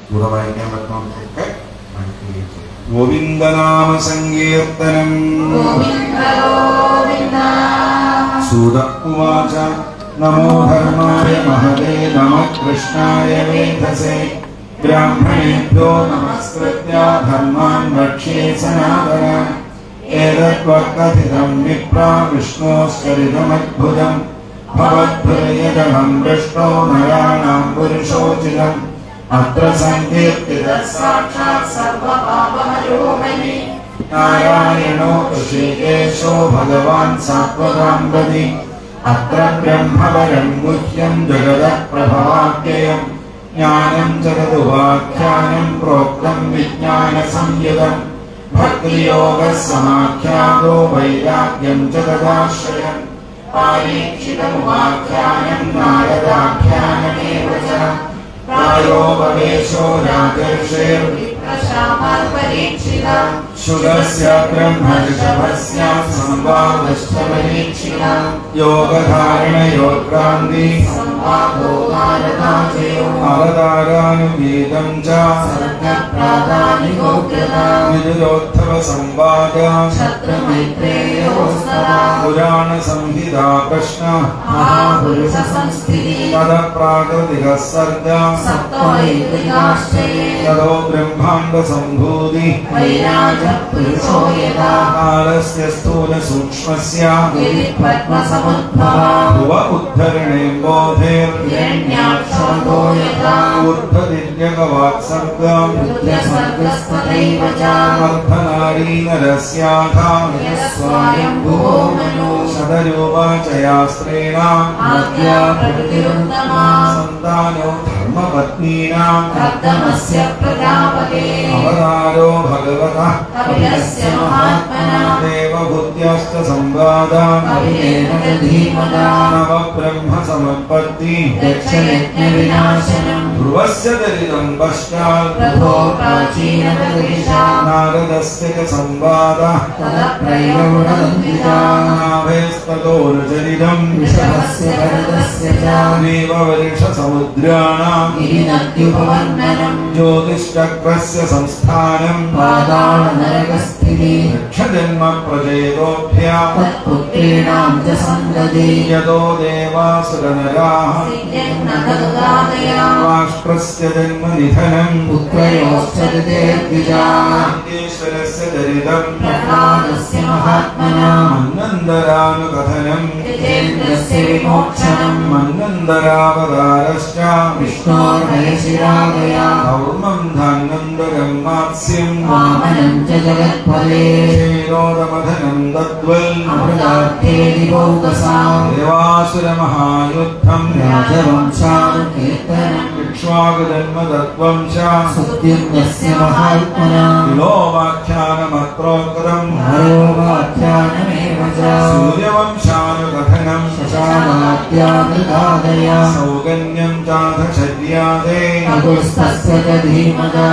കൂടെ വായിക്കാൻ പറ്റുന്നവർക്കൊക്കെ വായിക്കുകയും ചെയ്യും. ഗോവിന്ദനാമ സങ്കീർത്തനം. സൂത ഉവാച നമോ ധർമായ മഹതേ നമഃ കൃഷ്ണായ വേധസേ ബ്രാഹ്മണേഭ്യോ നമസ്കൃത്യ ധർമാൻ വക്ഷ്യേ സനാതനാൻ ഏതദ്വക്കഥിതം വിപ്രാ വിഷ്ണോശ്ചരിതമദ്ഭുതം ഭവദ്ഭൃയദഹം ദൃഷ്ടോ നരാണാം പുരുഷോചിതം അത്ര സങ്കീർത്തിതഃ സാക്ഷാത് സർവപാപഹരോമണി നാരായണോ ഋഷികേശോ ഭഗവാൻ സാത്വതാം ഗതി അത്ര ബ്രഹ്മപരം ഗുഹ്യം ജഗതഃ പ്രഭവാപ്യയം ജ്ഞാനം ജഗതുപാഖ്യാനം പ്രോക്തം വിജ്ഞാനസംയുതം ഭക്തിയോഗസമാഖ്യാതോ വൈരാഗ്യം ച തദാശ്രയം പാരീക്ഷിതമുപാഖ്യാനം നാരദാഖ്യാനമേവ ച പ്രായോപവേശോ രാജർഷേർവിപ്രശാപാൽപരീക്ഷിതാ ശുഗസ്യ ബ്രഹ്മഋഷഭസ്യ സംവാദശ്ച പരീക്ഷിതാ യോഗധാരണയോത്ക്രാന്തി സംവാദോ നാരദാജയോ അവതാരാനുഗീതം ച സർഗപ്രാധാനികോ കൃതാ വിദുരോദ്ധവ സംവാദാ ഛത്രമൈത്രേയോസ്തദാ പുരാണ സംഹിതാ പ്രശ്ന മഹാപുരുഷ സംസ്ഥിതി തദ പ്രാകൃതിക സർഗാ സപ്തൈകൃതാശ്ചയേ തദോ ബ്രഹ്മാണ്ഡ സംഭൂതി വൈരാജ പുരുഷോ യഥാ കാലസ്യ സ്ഥൂല സൂക്ഷ്മസ്യ പദ്മസമുദ്ഭവ ഭുവ ഉദ്ധരണേ ബോധേർ ഹിരണ്യാക്ഷോ യഥാ ഊർധ്വദിര്യകവാത്സർഗം രുദ്രസർഗസ്തദൈവ ച അർദ്ധനാരീ നരസ്യാധാ സ്വയംഭുവോ മനോ ശതരൂപാ ചയാ സ്ത്രീണാം ആദ്യാ പ്രതിരുന്തമാ സന്താനോ ധർമ്മപത്നീനാം കർദമസ്യ പ്രജാപതേ അവതാരോ ഭഗവതഃ കപിലസ്യ മഹാത്മനാ ദേവഭൂത്യാശ്ച സംവാദാ അഭിനേനധീമതാ നവബ്രഹ്മ സമത്പത്തി ദക്ഷയജ്ഞവിനാശനം ധ്രുവസ്യ ദരിതം പശ്ചാത് പ്രഭോ പ്രാചീനപരിഷാ നാരദസ്യ ച സംവാദഃ തദപ്രൈരൗഢവന്ദിതാ നാഭേസ്തതോരുചരിതം ഋഷഭസ്യ ഭരതസ്യ ച ദേവവരിഷസമുദ്രാണാം ഗിരിനദ്യുപവർണ്ണനം ജ്യോതിശ്ചക്രസ്യ സംസ്ഥാനം പാതാളനരകസ്ഥിതി ദക്ഷജന്മ പ്രചേതോഭ്യാ തത്പുത്രീണാം ച സന്തതി യതോ ദേവാസുരനരാഃ രാഷ്ട്രസ്യ ജന്മനിധനം പുത്രയോശ്ചരിതേർദ്വിജാശ്വരസ്യ ദരിതം പ്രഹ്ലാദസ്യ മഹാത്മനാ മന്വന്തരാനുകഥനം ജിതേന്ദ്രസ്യ വിമോക്ഷണം മന്വന്തരാവതാരശ്ച വിഷ്ണോർഹയശിരാദയാ ധൗർമ്മം ധാന്വന്തരം മാത്സ്യം വാമനം ച ജഗത്ഫലേ ക്ഷീരോദമധനം തദ്വൽ അമൃതാർത്ഥേ ദിവൗകസാ ദേവാസുരമഹായുദ്ധം രാജവംശാനുകീർത്തനം ഇക്ഷ്വാകുജന്മതത്വം ച സത്യം യസ്യ മഹാത്മനാ വിലോപാഖ്യാനമത്രോക്തം ഹരോപാഖ്യാനമേവ ച സൂര്യവംശാനുകഥനം ശശാനാദ്യാമൃതാദയാ സൗകന്യം ചാധശര്യാദേ അകുസ്തസ്യ ച ധീമതാ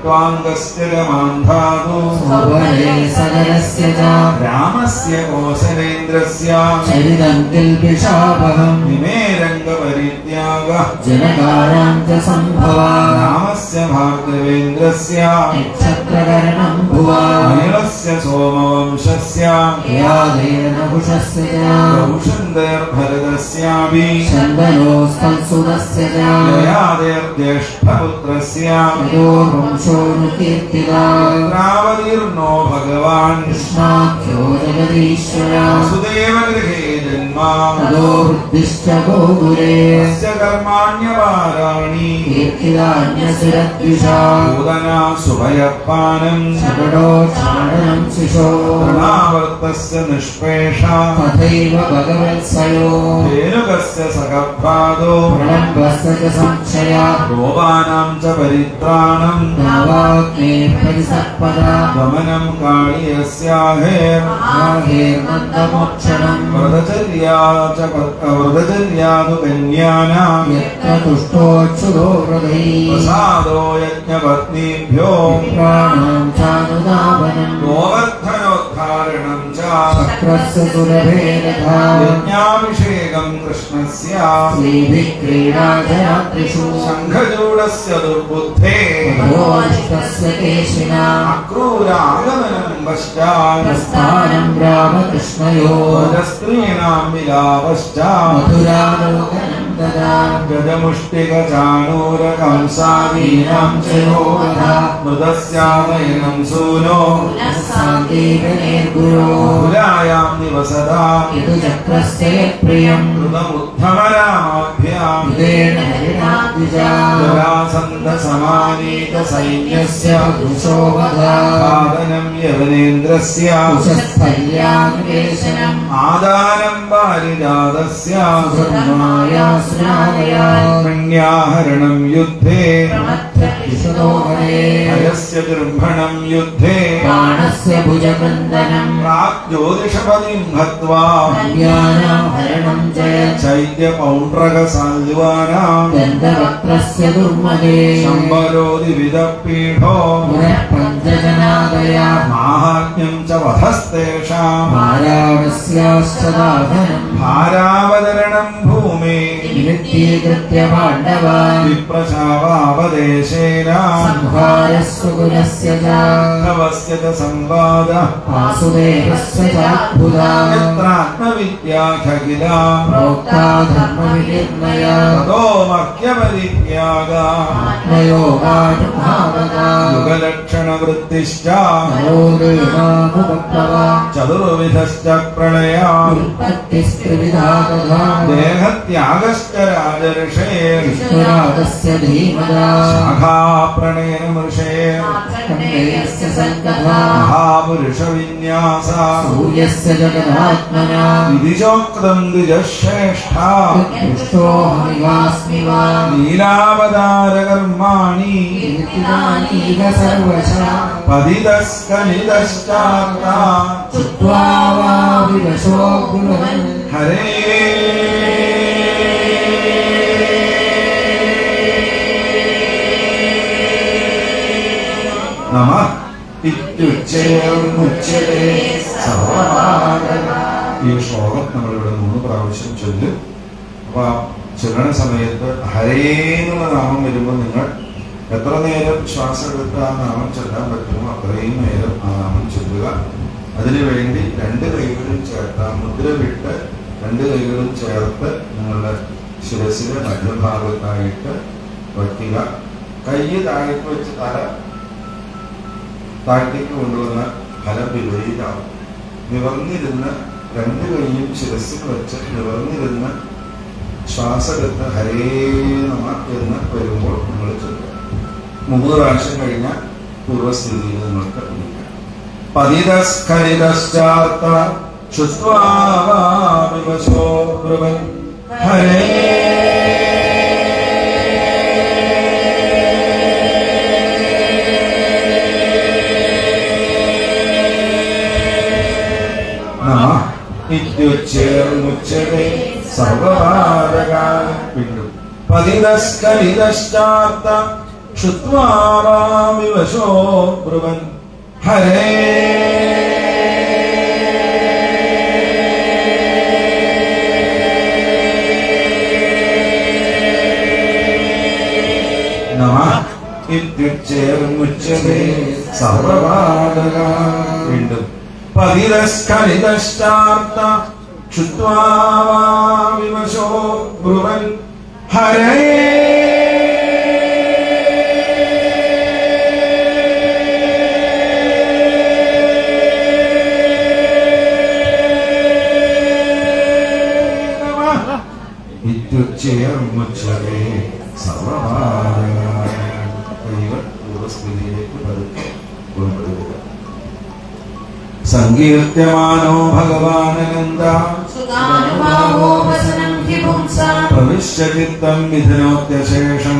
ത്വാംഗസ്യ ഗമാന്ധാതു സ്വഭരേ സകലസ്യ ച രാമസ്യ കോസലേന്ദ്രസ്യ ചരിതം കിൽപിഷാപഹം ഇമേ രംഗപരിത്യാഗ ജനകാരാം ച സംഭവാ രാമസ്യ ഭാർഗവേന്ദ്രസ്യ നക്ഷത്രകരണം ഭുവാ അനിളസ്യ സോമവംശസ്യ യാദേനഭുഷസ്യ ച ഭരതസ്യാഭി ചന്ദനോസ്തൽസുതസ്യ ച യയാദേർജ്യേഷ്ഠപുത്രസ്യ ദ്രാവതീർണോ ഭഗവാൻ കൃഷ്ണാഖ്യോ ജഗദീശ്വര വസുദേവഗൃഹേ ജന്മാ തദോർദിശ്ച ഗോകുലേ തസ്യ കർമാണ്യപാരാണി കീർത്തിരാണ്യസുരദ്വിഷാ പൂതനാ സുഭയപ്പാനം ശകടോ ഛാടനം ശിശോ പ്രണാവർത്തസ്യ നിഷ്പേഷാ തഥൈവ ഭഗവത്സയോ ധേനുകസ്യ സഖഭ്രാതോ പ്രണംബസ്യ ച സംശയാ ഗോപാനാം ച പരിത്രാണം ഗമനം കാളിയസ്യാഹേർമോക്ഷണം വ്രതചര്യാതു കന്യാനാം തുഷ്ടോച്യുതോ പ്രസാദോ യജ്ഞപത്നീഭ്യോ പ്രാണാം ചാനുദാപനം ഗോവർദ്ധനോദ്ധാരണം ച ചക്രസ്യ സുരഭേ യജ്ഞാഭിഷേക साम्प्रतिकं कृष्णस्य श्रीभिः क्रीडाजरात्रिषु शङ्खचूडस्य दुर्बुद्धे तस्य केशिना अक्रूरागमनं पश्चात् प्रस्थानं रामकृष्णयोः स्त्रीणां विलापश्चात् मधुरालोकनं ददा गजमुष्टिकचाणूरकंसादीनां च यो वधा मृतस्यामयनं सूनो पुरायां निवसदा यदुचक्रस्य यत्प्रियम् कृतमुत्थमरामाभ्यां जरासन्धसमानीतसैन्यस्य वधुशो वधा खादनं यवनेन्द्रस्य कुशस्थल्यान्वेषणम् आदानं पारिजातस्य मण्याहरणं युद्धे हयस्य जृम्भणं युद्धे बाणस्य भुजबन्धनम् प्राग्ज्योतिषपतिं हत्वा हरणं जयत् चैत्यपौण्ड्रकसाल्वानां गन्धवक्त्रस्य दुर्मदे शम्बरोदिविदपीठो पुनः पञ्चजनादया माहात्म्यं च वधस्तेषां माराणस्याश्च दाधनम् भारावतरणं भूमे निमित्तीकृत्य पाण्डवा विप्रशावावदेशेन संहारः सुकुलस्य च तवस्य च संवादः वासुदेवस्य चाद्भुता यत्रात्मविद्याखिला प्रोक्ता धर्मविनिर्णया ततो मह्यपरित्यागा आत्मयोगानुभावका युगलक्षणवृत्तिश्च नरो देवानुपप्लवा चतुर्विधश्च प्रलया उत्पत्तिस्त्रिविधा तथा देहत्यागश्च राजर्षेः विष्णुरागस्य धीमदा शाखाप्रणयनमृषेः कण्डेयस्य सङ्कथा महापुरुषविन्यासा सूर्यस्य जगदात्मना विधिचोक्तं द्विजश्रेष्ठा दृष्टोऽहमिवास्मि वा लीलावतारकर्माणि कीर्तिदानीव सर्वशः पतितस्कलितश्चार्ता श्रुत्वा वा विवशो गुरुवन् हरे नमः ഇത്യുച്ചേർന്നുച്ചതേ സർവ്വമാനവ. ഈ ശ്ലോകം നമ്മളിവിടെ 3 പ്രാവശ്യം ചൊല്ലും. അപ്പൊ ചൊല്ലണ സമയത്ത് ഹരേ എന്നുള്ള നാമം വരുമ്പോൾ നിങ്ങൾ എത്ര നേരം ശ്വാസം എടുത്ത് ആ നാമം ചൊല്ലാൻ പറ്റുമോ അത്രയും നേരം ആ നാമം ചൊല്ലുക. അതിനുവേണ്ടി 2 കൈകളും ചേർത്ത് മുദ്ര വിട്ട് 2 കൈകളും ചേർത്ത് നിങ്ങളുടെ ശിരസിലെ മധ്യഭാഗത്തായിട്ട് വയ്ക്കുക. കൈ താഴേക്ക് വെച്ച് തല താഴേക്ക് കൊണ്ടുവന്ന ഫലം വിപരീതമാവും. നിവർന്നിരുന്ന് 2 കൈയും ശിരസിൽ വെച്ച് നിവർന്നിരുന്ന് ശ്വാസമെടുത്ത് ഹരേ നമ എന്ന് വരുമ്പോൾ നിങ്ങൾ ചൊല്ലുക. 3 പ്രാവശ്യം കഴിഞ്ഞാൽ പൂർവ്വസ്ഥിതിയിൽ നിങ്ങൾക്ക് വിളിക്കാം. പതിതസ്ഖലിതശ്ചാർത്ത ശ്രുത്വാ വിവശോ ബ്രുവൻ ഹരേ നമഃ ഇത്യുച്ചേർന്നുച്ചതേ സർവ്വപാതകാൻ. വീണ്ടും പതിതസ്ഖലിതശ്ചാർത്ത ശ്രുത്വാ വിവശോ ബ്രുവൻ ഹരേ നമഃ ഇത്യുച്ചേർന്നുച്ചതേ സർവ്വപാതകാൻ. വീണ്ടും പതിതസ്ഖലിതശ്ചാർത്ത ശ്രുത്വാ വിവശോ ബ്രുവൻ ഹരേ നമഃ ഇത്യുച്ചേർന്നുച്ചതേ സർവ്വപാതകാൻ. കൈകൾ പൂർവ്വസ്ഥിതിയിലേക്ക് പതുക്കെ കൊണ്ടുവരിക. സങ്കീർത്യമാനോ ഭഗവാനനന്ദ ഭവിഷ്യചിത്തം വിധനോത്യശേഷം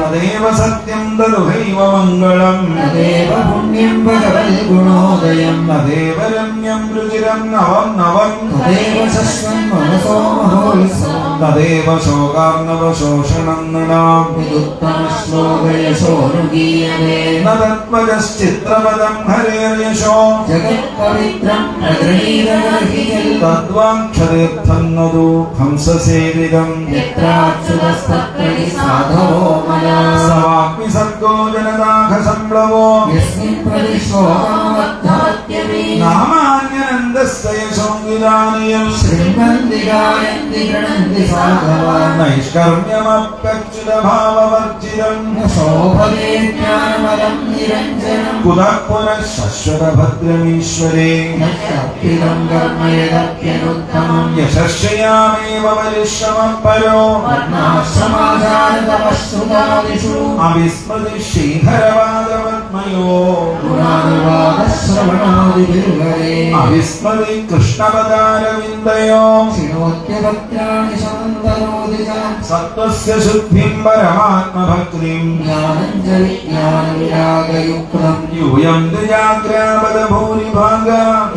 തദേവ സത്യം തദുഹൈവ മംഗളം തദേവ പുണ്യം ഭഗവൽഗുണോദയം തദേവ രമ്യം രുചിരം നവം നവം തദേവ ശശ്വൻ മനസോ മഹോത്സവം തദേവ ശോകാർണവശോഷണം നൃണാം വിദുത്തമശ്ലോകയശോനുഗീയതേ ന തത്വജശ്ചിത്രപദം ഹരേർയശോ ജഗത്പവിത്രം പ്രഗണീതഗർഹിജൽ തദ്വാക്ഷതീർത്ഥം നദു ഹംസസേവിതം യത്രാച്യുതസ്തത്രൈ സാധവോ മലാ സവാഗ്നി സർഗോ ജനതാഘ സംപ്ലവോ യസ്മിൻ പ്രതിശോകമവദ്ധാത്യവേ നാമാന്യനന്ദസ്യ യശോംഗിതാനിയം ശൃണ്വന്തി ഗായന്തി ഗണന്തി സാധവാൻ നൈഷ്കർമ്യമപ്യച്യുതഭാവവർജിതം ന ശോഭതേ ജ്ഞാനമലം നിരഞ്ജനം കുതഃ പുനഃ ശശ്വതഭദ്രമീശ്വരേ ന കർപ്പിതം കർമ്മ യദപ്യനുത്തമം യശസ്യാമേവ പരിശ്രമഃ പരോ വർണ്ണാശ്രമാചാരതപശ്രുതാദിഷു അവിസ്മൃതി ശ്രീധരവാദവത്മയോ ഗുണാനുവാദശ്രവണാദിഭിർവരേ അവിസ്മൃതി കൃഷ്ണപദാരവിന്ദയോ ശിനോത്യപത്രാണി ശമന്തരോതി ച സത്വസ്യ ശുദ്ധിം പരമാത്മഭക്തിം ജ്ഞാനഞ്ജലി ജ്ഞാനവിരാഗയുക്തം യൂയം ദ്വിജാഗ്രാപദ ഭൂരിഭാഗ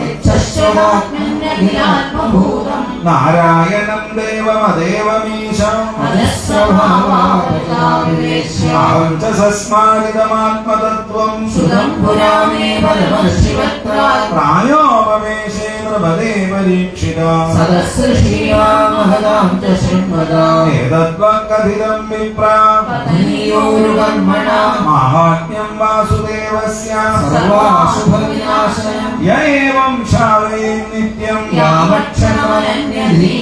യച്ഛശ്വവാത്മന്യഖിലാത്മഭൂതം നാരായണം ദേവമദേവമീശം അജസ്രഭാവാപജാവിവേശ്യ അഹം ച സസ്മാരിതമാത്മതത്വം സുതം പുരാമേ പരമശിവത്രാത് പ്രായോപവേശേ നൃപദേ പരീക്ഷിത സദസൃഷീയാമഹതാം ച ശൃണ്വതാ ഏതദ്വകഥിതം വിപ്രാ കഥനീയോരുകർമ്മണാ മാഹാത്മ്യം വാസുദേവസ്യ സർവാശുഭവിനാശനം യ ഏവം ശാവയേ നിത്യം യാവക്ഷണമനന്യധീ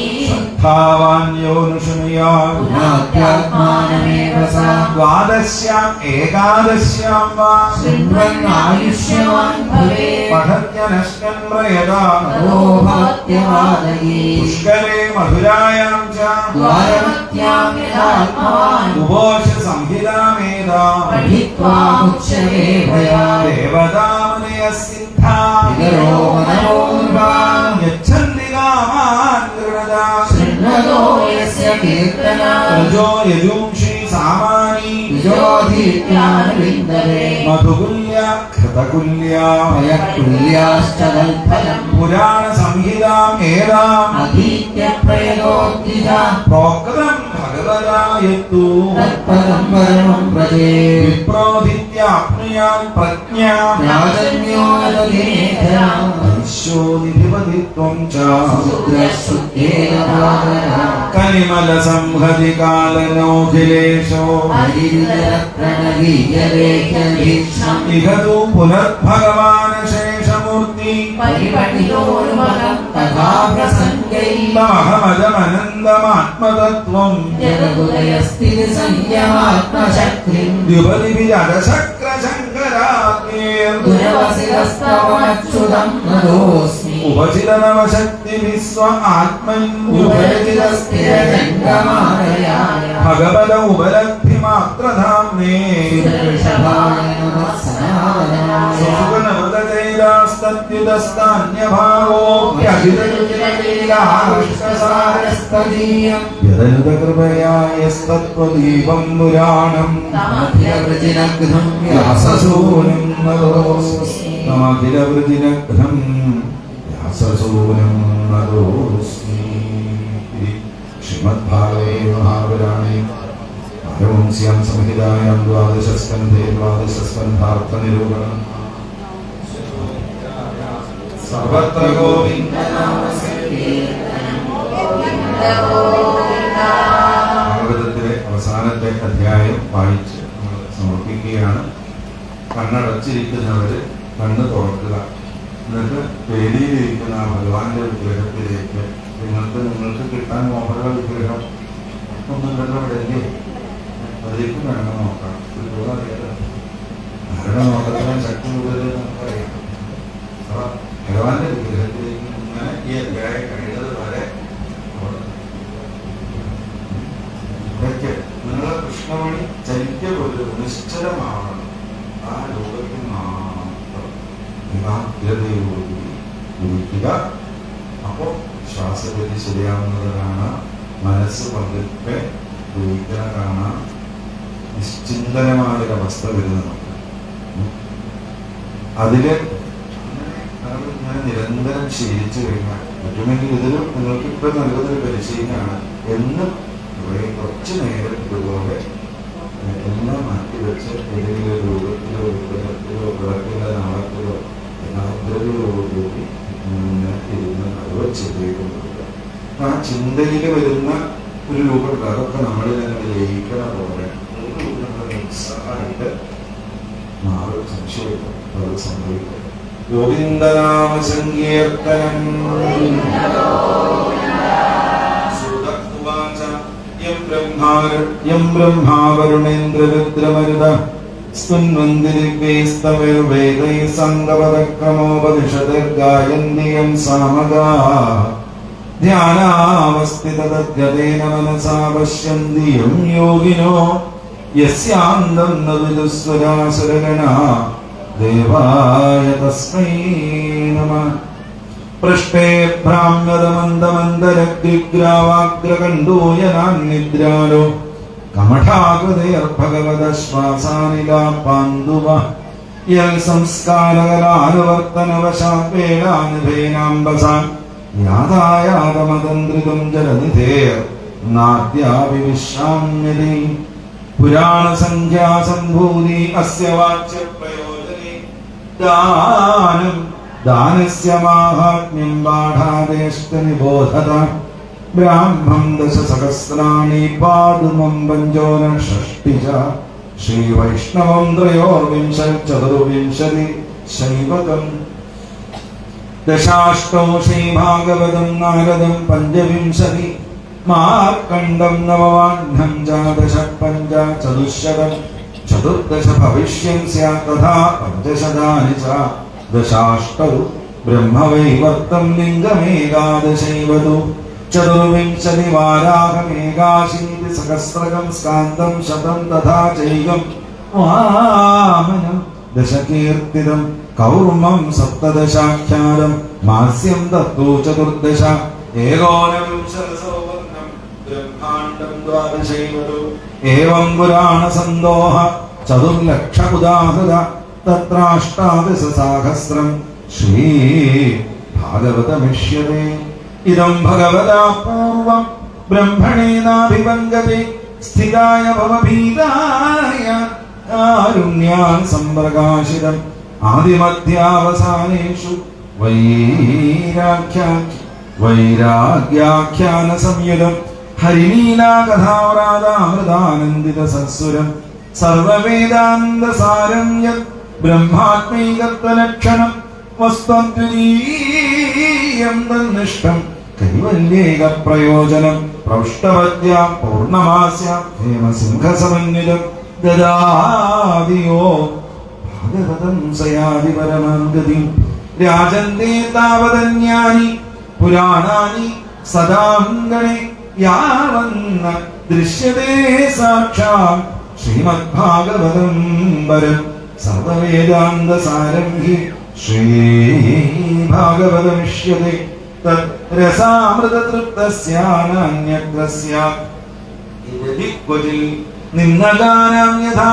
ഭാവാൻ യോനുഷുനുയാത് പുനാത്യാത്മാനമേവ സാ ദ്വാദശ്യാം ഏകാദശ്യാം വാ ശൃണ്വന്നായുഷ്യവാൻ ഭവേത് പഠത്യനശ്യൻ പ്രയതാ തതോ ഭവത്യവാദയേ പുഷ്കരേ മധുരായാം ച ദ്വാരമത്യാം യഥാത്മവാൻ ഉപോഷ സംഹിതാമേതാ പഠിത്വാ മുച്യതേ ഭയാത് ദേവതാമുനയ സിദ്ധാ വിതരോ മനോ നൃപാം യച്ഛന്തി കാമാൻ ഗൃണദാ ശൃണ്വതോ യസ്യ കീർത്തനാ രജോ യജുംഷി സാമാനി വിജോധീത്യാനുവിന്ദരേ മധുകുല്യ ഘൃതകുല്യ ഭയകുല്യാശ്ച തൽഫലം പുരാണ സംഹിതാം ഏതാം അധീത്യ പ്രയതോദ്ധിത പ്രോക്തം ഭഗവതായത്തു തത്പദം പരമം വ്രജേ വിപ്രോധിത്യാപ്നുയാൻ പ്രജ്ഞാം രാജന്യോദീനേതരാം ഐശ്വോനിധിപതിത്വം ച ശുദ്രശുദ്ധേനപാദരാ കലിമല സംഹതി കാലനോഖിലേശോ ഹരിവിതരപ്രണഗീയലേഖ്യഭീക്ഷം ഇഹതു പുനർഭഗവാൻ ശേഷമൂർത്തി പരിപഠിതോരുമകം തഥാ പ്രസംഗൈ തമഹമജമനന്തമാത്മതത്വം ജഗതുദയസ്ഥിതി സംയമാത്മശക്തിം ദ്വിപദിഭിജശക്രശങ്കരാഗ്നേർ ദുരവസിതസ്തവമച്യുതം നതോസ്മി ഉപചിതനവശക്തിഭിസ്വ ആത്മന്യുപരിചിതസ്ഥിര ഉപരിതസ്ഥിരജംഗമാലയായ ഭഗവത ഉപലബ്ധിമാത്രധാമ്നേ സുദർശഭായ നമഃ സനാതനായ സുഖനവതൈലാസ്തദ്യുതസ്താന്യഭാവോപ്യഖിലരുചിരലീലാവിഷ്ടസാരസ്തദീയം യദനുതകൃപയായസ്തത്വദീപം പുരാണം തമഖിലവൃജിനഗ്നം വ്യാസസൂനം നതോസ്മി നമഖിലവൃജിനഗ്നം വ്യാസസൂനം നതോസ്മി ശ്രീമദ്ഭാഗവതേ മഹാപുരാണേ പാരമഹംസ്യാം സംഹിതായാം ദ്വാദശസ്കന്ധേ ദ്വാദശസ്കന്ധാർത്ഥനിരൂപണം സർവത്ര ഭാഗവതത്തിലെ അവസാനത്തെ അധ്യായം വായിച്ച് നമ്മൾ സമർപ്പിക്കുകയാണ്. കണ്ണടച്ചിരിക്കുന്നവര് കണ്ണ് തുറക്കുക. എന്നിട്ട് വേദിയിലിരിക്കുന്ന ആ ഭഗവാന്റെ വിഗ്രഹത്തിലേക്ക് നിങ്ങൾക്ക് കിട്ടാൻ മോഹമുള്ള വിഗ്രഹം ഒന്നും കണ്ടവിടല്ലേ അതിലേക്ക് വേണം നോക്കാം. ഇതുപോലെ അറിയാലോ ആരുടെ നോക്കത്തിനും ശക്തി കൂടുതൽ നമുക്കറിയാം. അപ്പൊ ഭഗവാന്റെ വിഗ്രഹത്തിലേക്ക് ഇങ്ങനെ ഈ അധ്യായം കഴിയുന്നത് വരെ ഇതൊക്കെ നിങ്ങളെ കൃഷ്ണമണി ചരിക്കപ്പെടുക നിശ്ചലമാവണം. ആ ലോകത്തിൽ മാത്രം വിവാഹ്യതയോടുകൂടിക്കുക. അപ്പോൾ ശ്വാസഗതി ശരിയാവുന്നത് കാണാം, മനസ്സ് പതുക്കെ ഉപയോഗിക്കണ കാണാം, നിശ്ചിന്തനമായൊരവസ്ഥ വരുന്നത് നമുക്ക്. അതില് കാരണം ഞാൻ നിരന്തരം ശീലിച്ചു കഴിഞ്ഞാൽ പറ്റുമെങ്കിൽ ഇതിലും നിങ്ങൾക്ക് ഇപ്പൊ നൽകുന്നൊരു പരിശീലനമാണ്. എന്നും കുറച്ച് നേരം ഇതുപോലെ എല്ലാം മാറ്റിവെച്ച് ഏതെങ്കിലും ഒരു രൂപത്തിലോ വിഗ്രഹത്തിലോ വിളക്കിലോ നാളത്തിലോ യാത്രകളോടുകൂടി ഇരുന്ന് അത് ചിന്തയിലുണ്ട്. ആ ചിന്തയിൽ വരുന്ന ഒരു രൂപമുണ്ട്. അതൊക്കെ നമ്മളിൽ അങ്ങനെ ലയിക്കണ പോലെ ഉത്സാഹമായിട്ട് മാറും. സംശയിക്കും അത് സംഭവിക്കും. ഗോവിന്ദനാമ സങ്കീർത്തനം. യം ബ്രഹ്മാവരുണേന്ദ്രരുദ്രമരുത സ്തുന്വന്തിരിവേസ്തവിർവേദൈ സംഗപദക്രമോപനിഷതിർഗായന്തി യം സാമഗാ ധ്യാനാവസ്ഥിതതദ്ഗതേന മനസാ പശ്യന്തി യം യോഗിനോ യസ്യാന്തം ന വിദുസ്വരാസുരഗണാ ദേവായ തസ്മൈ നമഃ. പൃഷ്ടേ ഭ്രാമ്യതമന്ദമന്ദരഗ്രാവാഗ്രകണ്ഡൂയനാന്നിദ്രാലോ കമഠാകൃതേർഭഗവദശ്വാസാനിലാപാന്തുവ യൽ സംസ്കാരകലാനുവർത്തനവശാത്വേനാനുഭേനാംബസ യാതായാതമതന്ത്രിതം ജലനിധേർ നാദ്യാപി വിശ്രാമ്യതി. പുരാണസംഖ്യാസംഭൂതി അസ്യ വാച്യപ്രയോജനേ ദാനം ദാനസ്യ മാഹാത്മ്യം ബാഠാദേഷ്ഠ നിബോധത. ബ്രാഹ്മം ദശസഹസ്രാണി പാദുമം പഞ്ചോനഷഷ്ടി ച ശ്രീവൈഷ്ണവം ത്രയോർവിംശചതുർവിംശതി ശൈവകം. ദശാഷ്ടോ ശ്രീഭാഗവതം നാരദം പഞ്ചവിംശതി മാർക്കണ്ഡം നവവാഹ്നം ചാദശ പഞ്ച ചതുശ്ശതം ചതുർദശ ഭവിഷ്യം സ്യാത് തഥാ പഞ്ചശതാനി ച ദശാഷ്ടൗ ബ്രഹ്മവൈവർത്തം ലിംഗമേകാദശൈവതു ചതുർവിംശതി വാരാഹമേകാശീതി സഹസ്രകം സ്കാന്തം ശതം തഥാ ചൈകം വാമനം ദശകീർത്തിതം കൗർമം സപ്തദശാഖ്യാനം മാസ്യം തത്തു ചതുർദശ ഏകോനവിംശതസൗവർണം ബ്രഹ്മാണ്ഡം ദ്വാദശൈവതു. ഏവം പുരാണസന്തോഹ ചതുർലക്ഷമുദാഹൃത തത്രാഷ്ടാദശസഹസ്രം ശ്രീ ഭാഗവതമിഷ്യതേ. ഇദം ഭഗവതാ പൂർവം ബ്രഹ്മണേനാഭിവങ്കതേ സ്ഥിതായ ഭവഭീതായ കാരുണ്യാൻ സംപ്രകാശിതം ആദിമധ്യാവസാനേഷു വൈരാഗ്യാഖ്യാന സംയുതം ഹരിനീലാകഥാവ്രാതാമൃതാനന്ദിത സത്സുരം സർവവേദാന്തസാരം യത് ബ്രഹ്മാത്മൈകത്വലക്ഷണം വസ്തുദ്വിതീയം തന്നിഷ്ടം കൈവല്യേക പ്രയോജനം. പ്രൗഷ്ടവദ്യാം പൗർണമാസ്യാം ഹേമസിംഹസമന്വിതം ദദാദിയോ ഭാഗവതം സയാതി പരമാം ഗതിം. രാജന്തേ താവതന്യാനി പുരാണാനി സദാംഗണേ യാവന്ന ദൃശ്യതേ സാക്ഷാൽ ശ്രീമദ്ഭാഗവതം വരം സർവവേദാന്തസാരം ഹി ശ്രീഭാഗവതമിഷ്യതേ. തൃപ്തസ്യാനന്യഗ്രസ്യാദിക്വചിൽ നിന്നഗാനാം യഥാ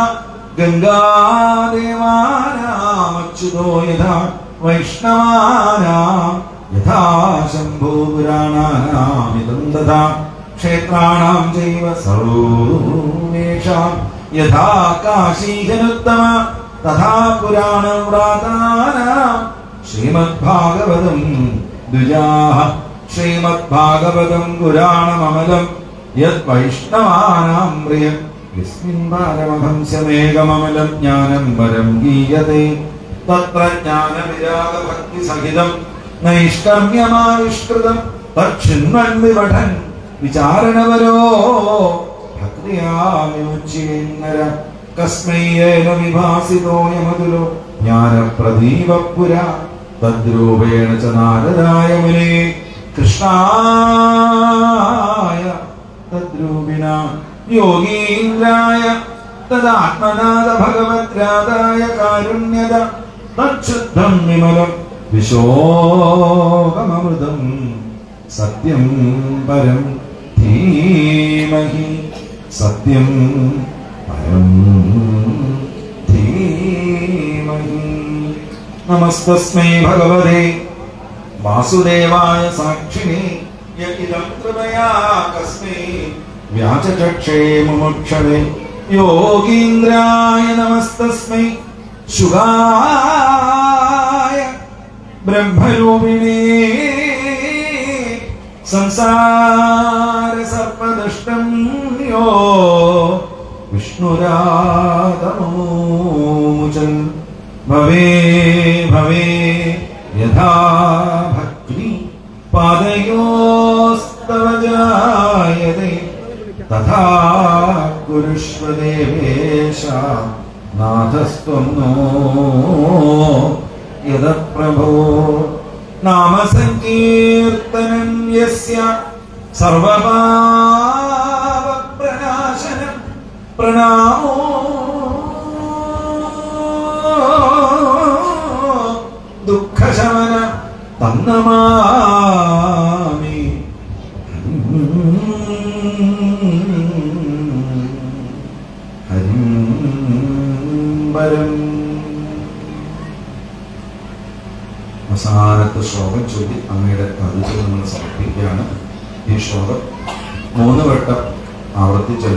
ഗംഗാദേവാനാമച്യുതോ യഥാ വൈഷ്ണവാനാം യഥാ ശംഭോ പുരാണാനാമിദം തഥാ ക്ഷേത്രാണാം ചൈവ സർവേഷാം യഥാ കാശീജനുത്തമ തഥാ പുരാണവ്രാതാനാം ശ്രീമദ്ഭാഗവതം ദ്വിജാഃ. ശ്രീമദ്ഭാഗവതം പുരാണമമലം യത് വൈഷ്ണവാനാം പ്രിയം യസ്മിൻ പാരമഹംസ്യമേകമമലം ജ്ഞാനം പരം ഗീയതേ. തത്ര ജ്ഞാനവിരാഗഭക്തിസഹിതം നൈഷ്കർമ്യമാവിഷ്കൃതം തച്ഛിന്വൻ വിപഠൻ വിചാരണപരോ ഭക്തിയാ വിമുച്യേന്നര. കസ്മൈയേന വിഭാസിതോയമതുലോ ജ്ഞാനപ്രദീപപുര തദ്രൂപേണ ച നാരദായ മുനേ കൃഷ്ണായ തദ്രൂപിണ യോഗീന്ദ്രായ തദാത്മനാദ ഭഗവദ്രാതായ കാരുണ്യത തച്ഛുദ്ധം വിമലം വിശോകമമൃതം സത്യം പരം ധീമഹി. സത്യം പരം ധീമഹി. നമസ്തസ്മൈ ഭഗവതേ വാസുദേവായ സാക്ഷിണേ യഇദം കൃപയാ കസ്മൈ വ്യാചചക്ഷേ മുമുക്ഷവേ യോഗീന്ദ്രായ നമസ്തസ്മൈ ശുഭായ ബ്രഹ്മരൂപിണേ സംസാര സർപ്പദഷ്ടം യോ വിഷ്ണുരാതമോചൻ ഭവേ ഭവേ യഥാ ഭക്തി പാദയോസ്തവ ജായതേ തഥാ കുരുഷ്വ ദേവേശ നാഥസ്ത്വം നോ യദ പ്രഭോ നാമ സങ്കീർത്തനം യസ്യ സർവപാപ പ്രനാശനം പ്രണാമോ ദുഃഖശമന തന്നമാമി ഹരിംബരം. അവസാനത്തെ ശ്ലോകം ചൊല്ലി അങ്ങയുടെ പതിച്ച് നമ്മൾ സമർപ്പിക്കുകയാണ്. ഈ ശ്ലോകം 3 വട്ടം ആവർത്തിച്ച്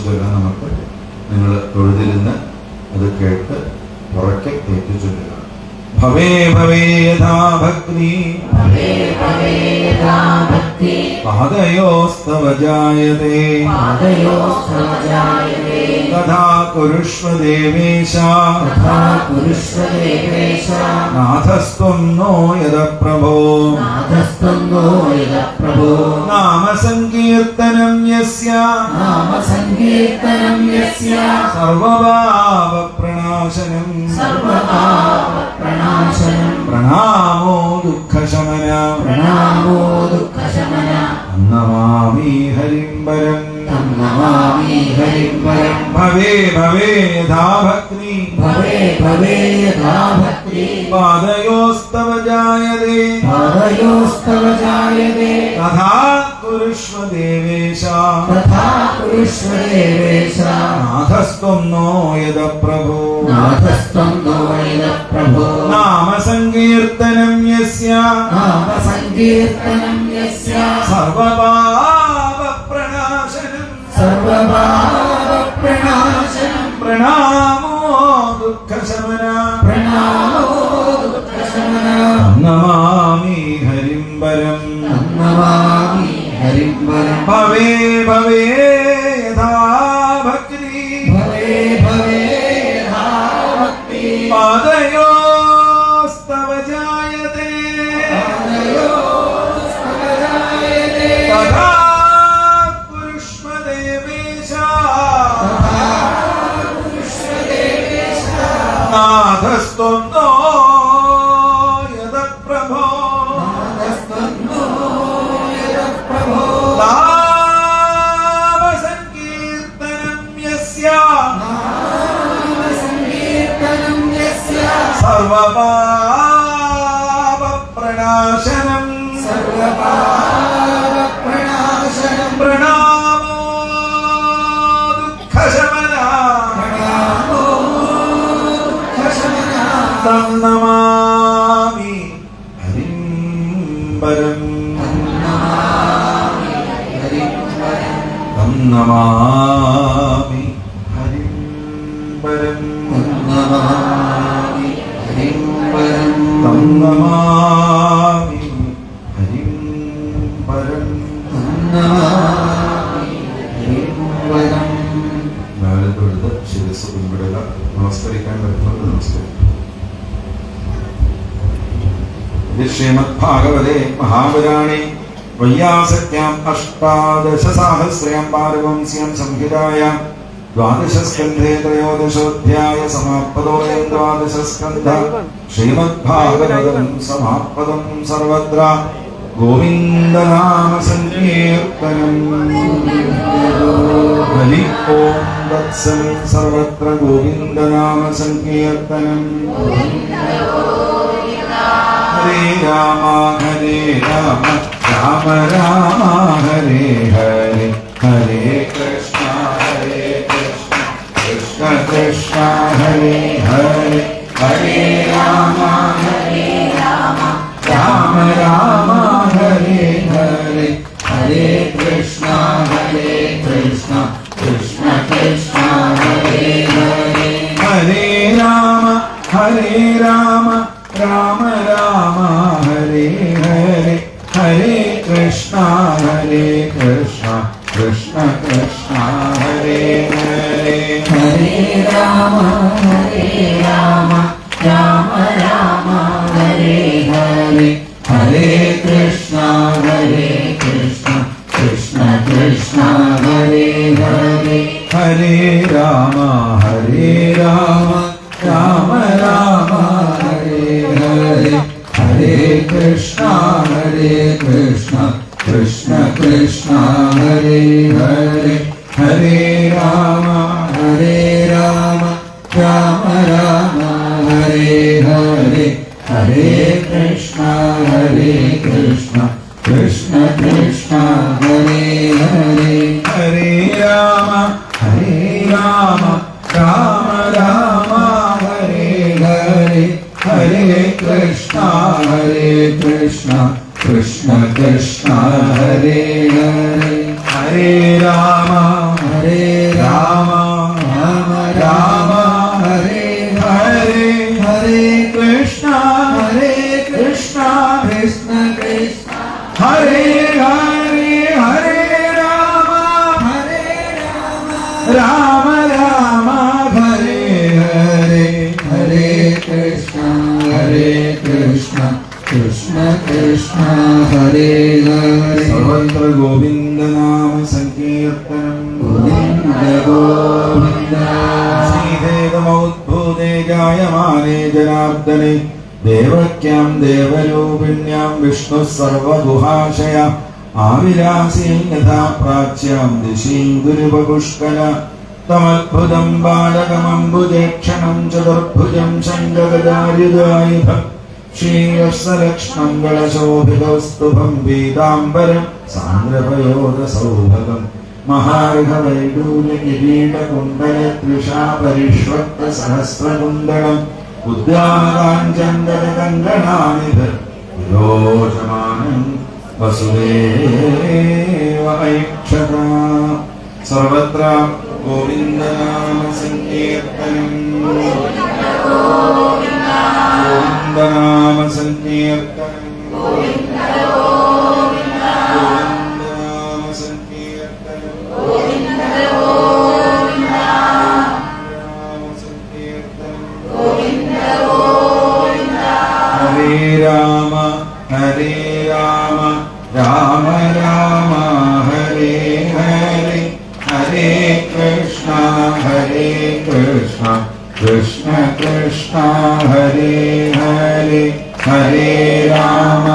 ചൊല്ലാൻ നമുക്ക് നിങ്ങൾ തൊഴുതിരുന്ന് അത് കേട്ട് ഉറക്കെ ഏറ്റു ചൊല്ലുക. ഭവേ ഭവേ യഥാ ഭക്തി പാദയോസ്തവ ജായതേ തഥാ കുരുഷ്വ ദേവേശ നാഥസ്ത്വം നോ യദ പ്രഭോ നാമ സങ്കീർത്തനം യസ്യ സർവപാപ പ്രണാശനം പ്രണാമോ ദുഃഖശമന നമാമി ഹരിംബരം. ഭവേ ഭവേ യഥാ ഭക്തി പാദയോസ്തവ ജായതേ തഥാ കുരുഷ്വ ദേവേശ നാഥസ്ത്വം നോ യദ പ്രഭോ നാമ സങ്കീർത്തനം യസ്യ സർവപാപ പ്രണാശനം പ്രണാമോ ദുഃഖശമന നമാമി ഹരിംബരം. ഭവേ ഭവേ യഥാ ഭക്തി പാദയോസ്തവ ജായതേ തഥാ കുരുഷ്വ ദേവേശ നാഥസ്ത്വം നോ യദ പ്രഭോ നാമ സങ്കീർത്തനം യസ്യ സർവപാപ പ്രണാശനം പ്രണാമോ ദുഃഖശമന തന്നമാമി ഹരിംബരം. തന്നമാമി ഹരിംബരം. തന്നമാമി ഹരിംബരം. നാളെ തൊഴുത് ശിരസ് പിൻപിടുക. നമസ്കരിക്കാൻ വരുന്നത് നമസ്കരിക്കും. ശ്രീമദ് ഭാഗവതേ മഹാപുരാണേ വയ്യാസത്യാം അഷ്ടാദശസാഹസ്രയാം പാരവംസ്യാം സംഹിതായാം ദ്വാദശസ്കന്ധേ ത്രയോദശോധ്യായ സമാപദോയം ദ്വാദശസ്കന്ധ ശ്രീമദ് ഭാഗവതം സമാപദം സർവത്ര ഗോവിന്ദനാമ സങ്കീർത്തനം. ഹരി ഓം തത്സൽ സർവത്ര ഗോവിന്ദനാമ സങ്കീർത്തനം. ഹരേ രാമ രാമ രാമ ഹരേ ഹരേ ഹരേ കൃഷ്ണ കൃഷ്ണ കൃഷ്ണ ഹരേ ഹരേ ഹരേ രാമ രാമ രാമ ഹരേ ഹരേ ഹരേ കൃഷ്ണ കൃഷ്ണ കൃഷ്ണ ഹരേ ഹരേ ഹരേ രാമ രാമ രാമ ഹരേ ഹരേ ഹരേ കൃഷ്ണ കൃഷ്ണ കൃഷ്ണ ഹരേ ഹരേ ഹരേ രാമ രാമ രാമ ഹരേ ഹരേ ഹരേ കൃഷ്ണ കൃഷ്ണ കൃഷ്ണ കൃഷ്ണ ഹരേ ഹരേ ഹരേ രാമ രാമ രാമ ഹരേ ഹരേ ഹരേ കൃഷ്ണ കൃഷ്ണ കൃഷ്ണ കൃഷ്ണ ഹരേ ഹരേ ഹരേ രാമ രാമ രാമ ഹരേ ഹരേ ഹരേ കൃഷ്ണ കൃഷ്ണ കൃഷ്ണ കൃഷ്ണ ഹരേ ഹരേ ഹരേ രാമ രാമ രാമ ഹരേ ഹരേ ഹരേ കൃഷ്ണ കൃഷ്ണ കൃഷ്ണ കൃഷ്ണ ഹരേ ഹരേ ഹരേ രാമ രാമ രാമ ഹരേ ഹരേ ഹരേ കൃഷ്ണ കൃഷ്ണ കൃഷ്ണ കൃഷ്ണ ഹരേ ഹരേ ഹരേ രാമ രാമ രാമ ഹരേ ഹരേ ഹരേ കൃഷ്ണ കൃഷ്ണ കൃഷ്ണ കൃഷ്ണ ഹരേ ഹരേ സർവത്ര ഗോവിന്ദനാമ സങ്കീർത്തനം ഗോവിന്ദ ഗോവിന്ദ ശ്രീദേവമൗദ്ഭൂതേ ജായമാനേ ജനാർദ്ദനെ ദേവക്യാം ദേവരൂപിണ്യാം വിഷ്ണു സർവഗുഹാശയ ആവിലാസീം യഥാ പ്രാച്യാം ദിശീം ഗുരുപുഷ്കര തമദ്ഭുതം ബാലകമംബുജേക്ഷണം ചതുർഭുജം ശങ്കഗദായുധായുധം ശ്രീയസ്സലക്ഷ്മംഗളശോഭിതസ്തുഭം പീതാംബരം സാന്ദ്രപയോധസൗഭഗം മഹാർഘവൈഡൂര്യകിരീടകുണ്ടലത്രിഷാപരിഷ്വക്തസഹസ്രകുണ്ടലം ഉദ്യാനകാഞ്ചन्दनकङ्गणानिधर विरोचमानं वसुदेव ऐक्षता सर्वत्र गोविन्दनाम संकीर्तनं गोविन्दनाम संकीर्तनं गोविन्दनाम संकीर्तनं हरे राम राम राम हरे हरे हरे कृष्ण कृष्ण कृष्ण हरे हरे हरे राम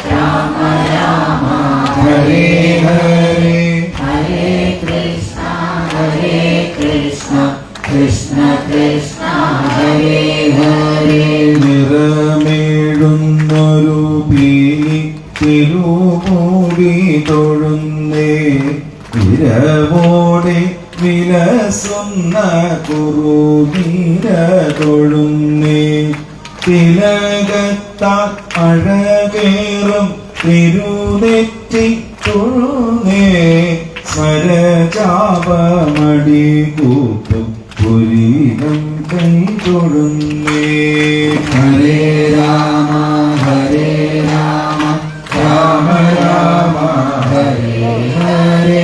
राम राम हरे हरे हरे कृष्ण कृष्ण कृष्ण हरे हरे നിറമേഴുന്നൊരു പീലി തിരുമൂടി തൊഴുന്നേ ഇരവോടെ വിലസുന്ന കുറുനീര തൊഴുന്നേ തിലകത്താ അഴകേറും തിരുനെറ്റി തൊഴുന്നേ സ്വരചാപമടി കൂപ്പും പുരീനം കൈ തൊഴുന്നേ ഹരേ രാമ രാമ രാമ ഹരേ ഹരേ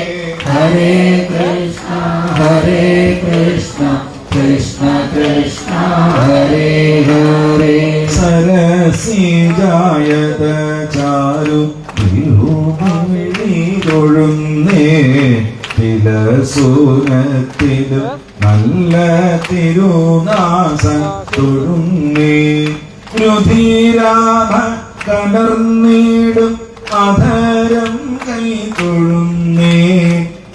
ഹരേ കൃഷ്ണ കൃഷ്ണ കൃഷ്ണ ഹരേ ഹരേ സരസീജായത ചാരു തിരുമൊഴി തൊഴുന്നേ തിലസൂനത്തിലും നല്ല തിരുനാസൻ തൊഴുന്നേ രുധിരാഭ കടർന്നിടും അധരം കൈ തൊഴുന്നേ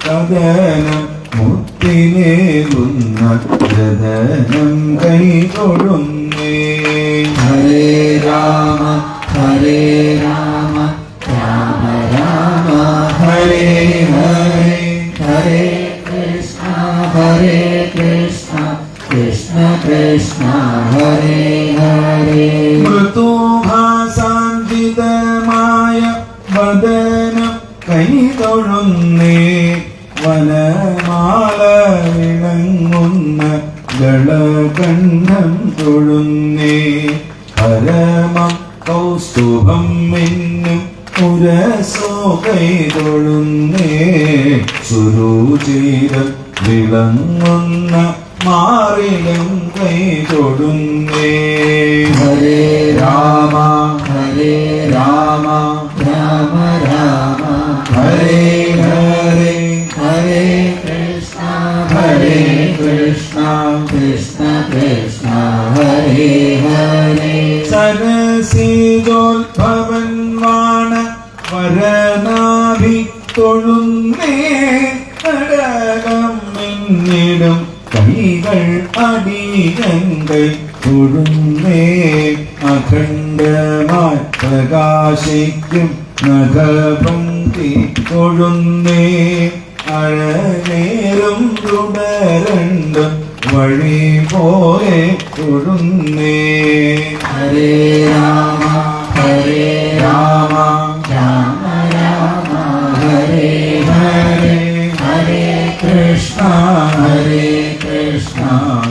കഥനം മുത്തിലേകുന്ന ജനനം കൈ തൊഴുന്നേ ഹരേ രാമ രാമ രാമ ഹരേ ഹരേ ഹരേ കൃഷ്ണ കൃഷ്ണ വദനം കൈതൊഴുന്നേ വനമാല വിളങ്ങുന്ന ഗളകണ്ഠം തൊഴുന്നേ പരമം കൗസ്തുഭം മിന്നും ഉരസോ കൈതൊഴുന്നേ സുരുചിരം വിളങ്ങുന്ന മാറിലും കൈതൊഴുന്നേ ഹരേ രാമ ഹരേ രാമ രാമ രാമ ഹരേ ഹരേ ഹരേ കൃഷ്ണ ഹരേ കൃഷ്ണ കൃഷ്ണ കൃഷ്ണ ഹരേ ഹരേ സരസീതോത്ഭവൻ വാണ വരനാഭി തൊഴുന്നേ കടകം മിന്നിടും കൈകൾ അടിയങ്കൈ തൊഴുന്നേ അഖണ്ഡമായി പ്രകാശിക്കും നഖപംക്തി തൊഴുന്നേ അഴനേറും തുടരണ്ടും വഴി പോലെ തൊഴുന്നേ ഹരേ രാമ ഹരേ രാമ രാമ രാമ ഹരേ ഹരേ ഹരേ കൃഷ്ണ ഹരേ കൃഷ്ണ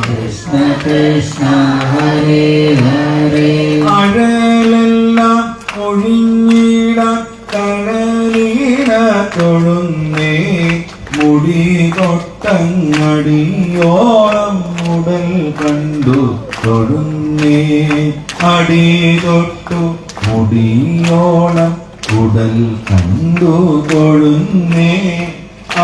കൃഷ്ണ കൃഷ്ണ ഹരേ ഹരേ അഴലെല്ലാം ഒഴിഞ്ഞിടാൻ കടലീട തൊഴുന്നേ മുടി തൊട്ടങ്ങടിയോളം മുടൽ കണ്ടു തൊഴുന്നേ അടി തൊട്ടു മുടിയോളം ഉടൽ കണ്ടു തൊഴുന്നേ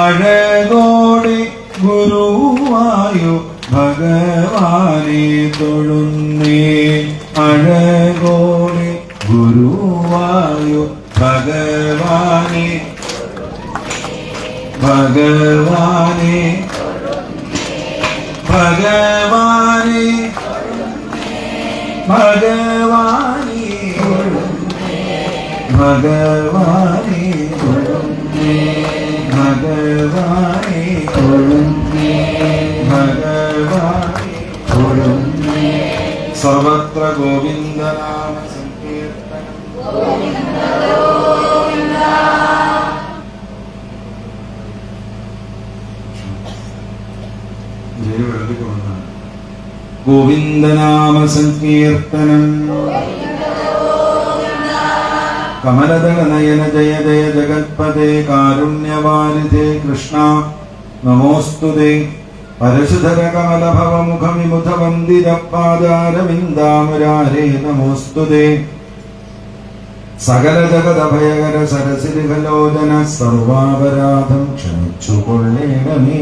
അഴകോടെ ഗുരുവായു ഭഗവാനെ തൊഴുന്നേ അഴകോടെ ഗുരുവായു ഭഗവാനെ ഭഗവാനെ ഭഗവാനെ ഭഗവാനെ ഭഗവാനെ ഭഗവാനെ ഭഗവാനെ സർവത്ര ഗോവിന്ദനാമ സങ്കീർത്തനം ഗോവിന്ദനാമ സങ്കീർത്തനം കമലദള നയന ജയ ജയ ജഗത്പദേ കാരുണ്യവാരിധേ കൃഷ്ണ നമോസ്തുതേ പരശുധര കമലഭവ മുഖമിമുഖ വന്ദിത പാദാരവിന്ദാമുരാരേ നമോസ്തുതേ സകല ജഗദഭയകര സരസിരികലോചന സർവാപരാധം ക്ഷമിച്ചു കൊള്ളേണമേ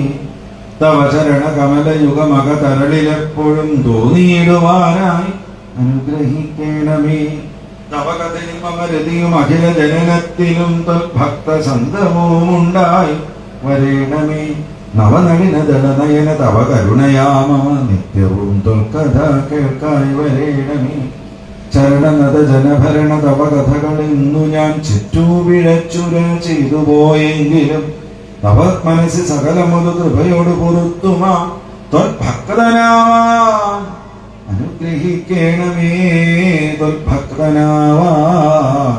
തവ ചരണ കമലയുഗമക തരളിലെപ്പോഴും തോന്നിയിടുവാനായി അനുഗ്രഹിക്കണമേ തവ കഥയും അമരതിയും അഖില ജനനത്തിലും ഭക്ത സന്തമവുമുണ്ടായി വരേണമേ നവനളിന ദളനയന തവ കരുണയാമ നിത്യവും തൊൽക്കഥ കേൾക്കായി വരേണമേ ചരണനത ജനഭരണ തവ കഥകൾ ഇന്നു ഞാൻ ചുറ്റുപിഴച്ചുര ചെയ്തു പോയെങ്കിലും തവ മനസ്സിൽ സകലമുതു കൃപയോട് പൊറുത്തുമാ ത്വൽഭക്തനാവാൻ അനുഗ്രഹിക്കണമേ ത്വൽഭക്തനാവാൻ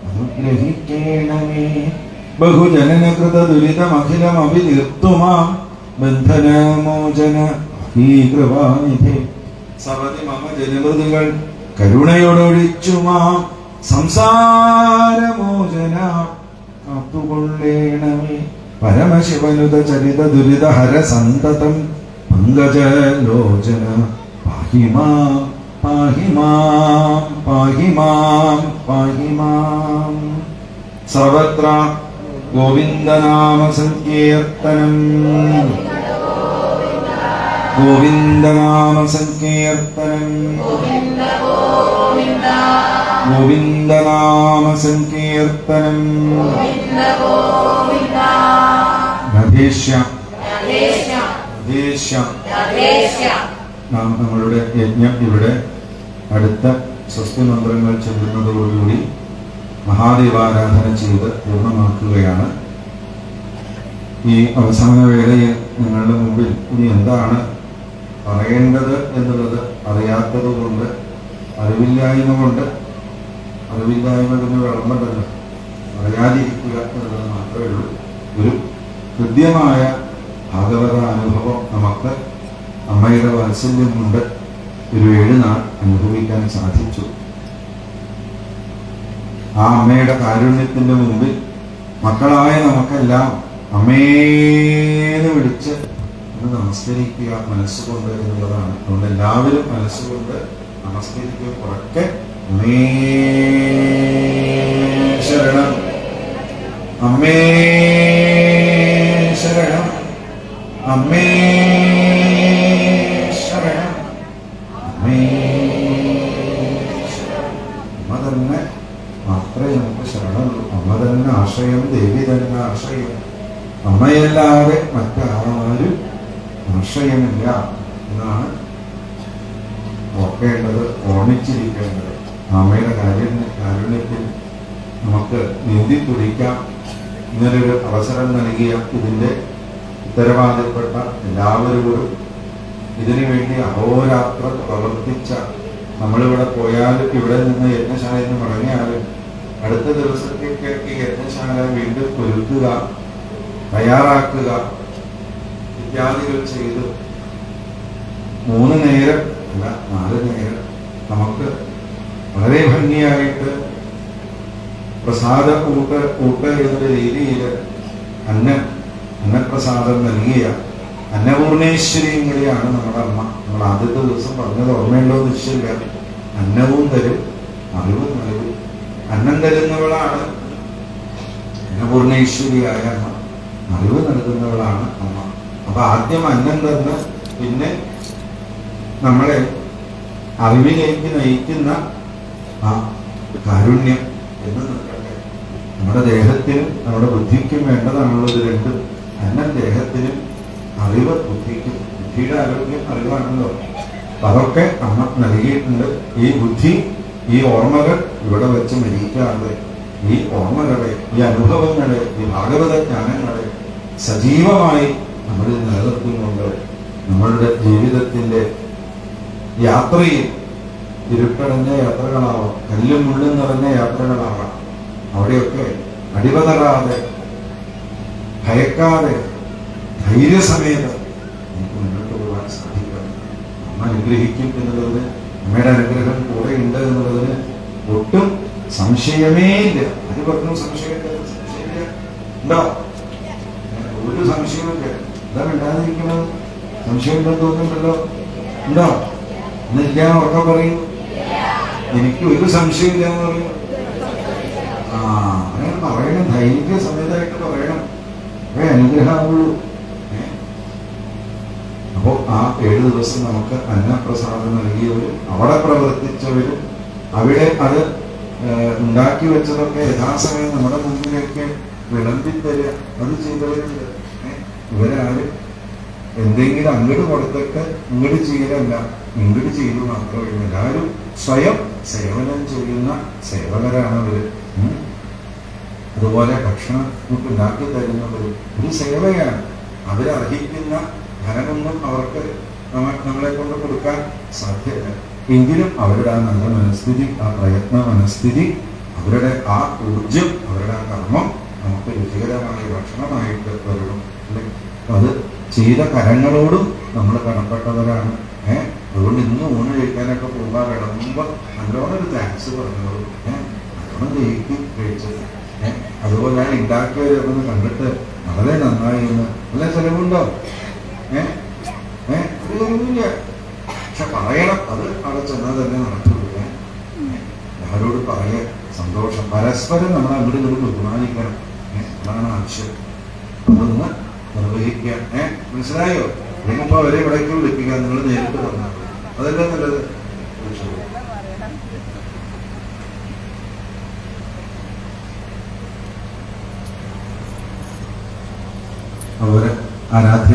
അനുഗ്രഹിക്കണമേ ബഹുജനനകൃത ദുരിതമഖിലമഭിതീർത്തുമാ ബന്ധനമോചന ഈ കൃപാനിധി സവതി മമ ജനമൃതികൾ കരുണയോടൊഴിച്ചുമാ സംസാരമോചന കാത്തുകൊള്ളേണമേ പരമശിവനുത ചരിത ദുരിതഹര സന്തതം പങ്കജലോചന പാഹിമാ പാഹിമാ പാഹിമാ പാഹിമാ സർവത്ര ഗോവിന്ദനാമ സങ്കീർത്തനം ഗോവിന്ദനാമ സങ്കീർത്തനം ഗോവിന്ദനാമ സങ്കീർത്തനം നാം നമ്മളുടെ യജ്ഞം ഇവിടെ അടുത്ത സ്വസ്തി മന്ത്രങ്ങൾ ചൊല്ലുന്നതോടുകൂടി മഹാദേവാരാധന ചെയ്ത് പൂർണ്ണമാക്കുകയാണ്. ഈ അവസാന വേളയിൽ നിങ്ങളുടെ മുമ്പിൽ ഇനി എന്താണ് പറയേണ്ടത് എന്നുള്ളത് അറിയാത്തത് കൊണ്ട് അറിവില്ലായ്മ കൊണ്ട് അറിവില്ലായ്മ തന്നെ വിളമ്പണ്ടല്ലോ. പറയാതിരിക്കുക എന്നുള്ളത് മാത്രമേ ഉള്ളൂ. ഒരു ഹൃദ്യമായ ഭാഗവത അനുഭവം നമുക്ക് അമ്മയുടെ വാത്സല്യം കൊണ്ട് ഒരു 7 നാൾ അനുഭവിക്കാൻ സാധിച്ചു. ആ അമ്മയുടെ കാരുണ്യത്തിന്റെ മുമ്പിൽ മക്കളായ നമുക്കെല്ലാം അമ്മേന്ന് വിളിച്ച് ഒന്ന് നമസ്കരിക്കുക മനസ്സുകൊണ്ട് എന്നുള്ളതാണ്. അതുകൊണ്ട് എല്ലാവരും മനസ്സുകൊണ്ട് നമസ്കരിക്കുക. ഉറക്കെ അമ്മേ ശരണം, അമ്മേ ശരണം, അമ്മേ ശരണം, അമ്മേ ശരണം. അമ്മ തന്നെ മാത്രമേ നമുക്ക് ശരണമുള്ളൂ. അമ്മ തന്നെ ആശ്രയം, ദേവി തന്നെ ആശ്രയം. അമ്മയല്ലാതെ മറ്റാരും ആശ്രയമില്ല എന്നാണ് ഓർക്കേണ്ടത്, ഓർമ്മിച്ചിരിക്കേണ്ടത്. അമ്മയുടെ കാരുണ്യത്തിൽ നമുക്ക് നീന്തി തുടിക്കാം. ഇങ്ങനൊരു അവസരം നൽകിയ ഇതിൻ്റെ ഉത്തരവാദിപ്പെട്ട എല്ലാവരോടും ഇതിനു വേണ്ടി അഹോരാത്രം പ്രവർത്തിച്ച, നമ്മളിവിടെ പോയാലും ഇവിടെ നിന്ന് യജ്ഞശാലയിൽ നിന്ന് മടങ്ങിയാലും അടുത്ത ദിവസത്തേക്ക് യജ്ഞശാല വീണ്ടും ഒരുക്കുക, തയ്യാറാക്കുക ഇത്യാദികൾ ചെയ്ത് 3 നേരം അല്ല 4 നേരം നമുക്ക് വളരെ ഭംഗിയായിട്ട് പ്രസാദ കൂട്ട് എന്ന രീതിയിൽ അന്നപ്രസാദം നൽകിയ അന്നപൂർണേശ്വരിയും കൂടിയാണ് നമ്മുടെ അമ്മ. നമ്മൾ ആദ്യത്തെ ദിവസം പറഞ്ഞത് ഓർമ്മയുണ്ടോ നിശ്ചയില്ല. അന്നവും തരും, അറിവും നൽകും. അന്നം തരുന്നവളാണ് അന്നപൂർണേശ്വരിയായ അമ്മ, അറിവ് നൽകുന്നവളാണ് അമ്മ. അപ്പൊ ആദ്യം അന്നം തന്ന് പിന്നെ നമ്മളെ അറിവിലേക്ക് നയിക്കുന്ന ആ കാരുണ്യം എന്ന് നിൽക്കട്ടെ. നമ്മുടെ ദേഹത്തിനും നമ്മുടെ ബുദ്ധിക്കും വേണ്ടതാണല്ലോ ഇത് രണ്ടും. അന്നം ദേഹത്തിനും അറിവ് ബുദ്ധിക്കും. ബുദ്ധിയുടെ ആരോഗ്യം അറിവാണല്ലോ. അപ്പൊ അതൊക്കെ അമ്മ നൽകിയിട്ടുണ്ട്. ഈ ബുദ്ധി, ഈ ഓർമ്മകൾ ഇവിടെ വെച്ച് മരിക്കാതെ ഈ ഓർമ്മകളെ, ഈ അനുഭവങ്ങളെ, ഈ ഭാഗവത ജ്ഞാനങ്ങളെ സജീവമായി നമ്മളിൽ നിലനിർത്തിക്കൊണ്ട് നമ്മളുടെ ജീവിതത്തിന്റെ യാത്രയിൽ ഇരുട്ടടഞ്ഞ യാത്രകളാവാം, കല്ലും മുള്ളും നിറഞ്ഞ യാത്രകളാവാം. അവിടെയൊക്കെ അടിപതറാതെ, ഭയക്കാതെ, ധൈര്യസമേതം നമുക്ക് മുന്നോട്ട് പോകാൻ സാധിക്കണം. അമ്മ അനുഗ്രഹിക്കും എന്നുള്ളതിന്, അമ്മയുടെ അനുഗ്രഹം കൂടെ ഉണ്ട് എന്നുള്ളതിന് ഒട്ടും സംശയമേ ഇല്ല. അത് പറഞ്ഞു സംശയമില്ല ഉണ്ടോ? ഒരു സംശയമില്ല. എന്താ മിണ്ടാതിരിക്കുന്നത്? സംശയമില്ലെന്ന് തോന്നുന്നുണ്ടല്ലോ. ഉണ്ടോ? എന്നില്ല ഉറക്കം പറയും. എനിക്ക് ഒരു സംശയമില്ല എന്ന് പറയും. അങ്ങനെ പറയണം, ധൈര്യ സമേതമായിട്ട് പറയണം. അനുഗ്രഹമുള്ളൂ. അപ്പോ ആ 7 ദിവസം നമുക്ക് അന്നപ്രസാദം നൽകിയവരും അവിടെ പ്രവർത്തിച്ചവരും അവിടെ അത് ഉണ്ടാക്കി വെച്ചതൊക്കെ യഥാസമയം നമ്മുടെ മുമ്പിലേക്ക് വിളമ്പിത്തരിക, അത് ചെയ്തവരുണ്ട്. ഇവരാരും എന്തെങ്കിലും അങ്ങോട്ട് കൊടുത്തിട്ട് ഇങ്ങോട്ട് ചെയ്യലല്ല, ഇങ്ങോട്ട് ചെയ്തു മാത്രമേ. എല്ലാവരും സ്വയം സേവനം ചെയ്യുന്ന സേവകരാണ് അവര്. അതുപോലെ ഭക്ഷണം നമുക്ക് ഉണ്ടാക്കി തരുന്നവരും ഒരു സേവയാണ്. അവരർഹിക്കുന്ന ധനമൊന്നും അവർക്ക് നമ്മളെ കൊണ്ട് കൊടുക്കാൻ സാധ്യമല്ല. എങ്കിലും അവരുടെ ആ നല്ല മനസ്ഥിതി, ആ പ്രയത്ന മനസ്ഥിതി, അവരുടെ ആ ഊർജം, അവരുടെ ആ കർമ്മം നമുക്ക് രുചികരമായ ഭക്ഷണമായിട്ട് വരണം. അല്ലെ? അത് ചെയ്ത കരങ്ങളോടും നമ്മൾ കടപ്പെട്ടവരാണ്. അതുകൊണ്ട് ഇന്ന് ഊണ് കഴിക്കാനൊക്കെ പോകാൻ കിടന്നുമ്പോൾ നല്ലോണം ഒരു താങ്ക്സ് പറഞ്ഞോളൂ. നല്ലോണം കഴിച്ചത്. അതുപോലെ ഞാൻ ഉണ്ടാക്കിയവരൊന്ന് കണ്ടിട്ട് വളരെ നന്നായി എന്ന്. നല്ല ചെലവുണ്ടോ? ഒരു ചെലവില്ല. പക്ഷെ പറയണം. അത് അവിടെ ചെന്നാൽ തന്നെ നടക്കുള്ളൂ. ആരോട് പറയ സന്തോഷം, പരസ്പരം നമ്മൾ അങ്ങോട്ട് ഇങ്ങോട്ട് ബഹുമാനിക്കണം. അതാണ് ആവശ്യം. അതൊന്ന് നിർവഹിക്കുക. മനസ്സിലായോ? നിങ്ങളിപ്പോ അവരെ ഇവിടേക്ക് വിളിപ്പിക്കാൻ നിങ്ങൾ നേരിട്ട് വന്നാൽ അതല്ലേ നല്ലത്. അവരെ ആരാധ്യ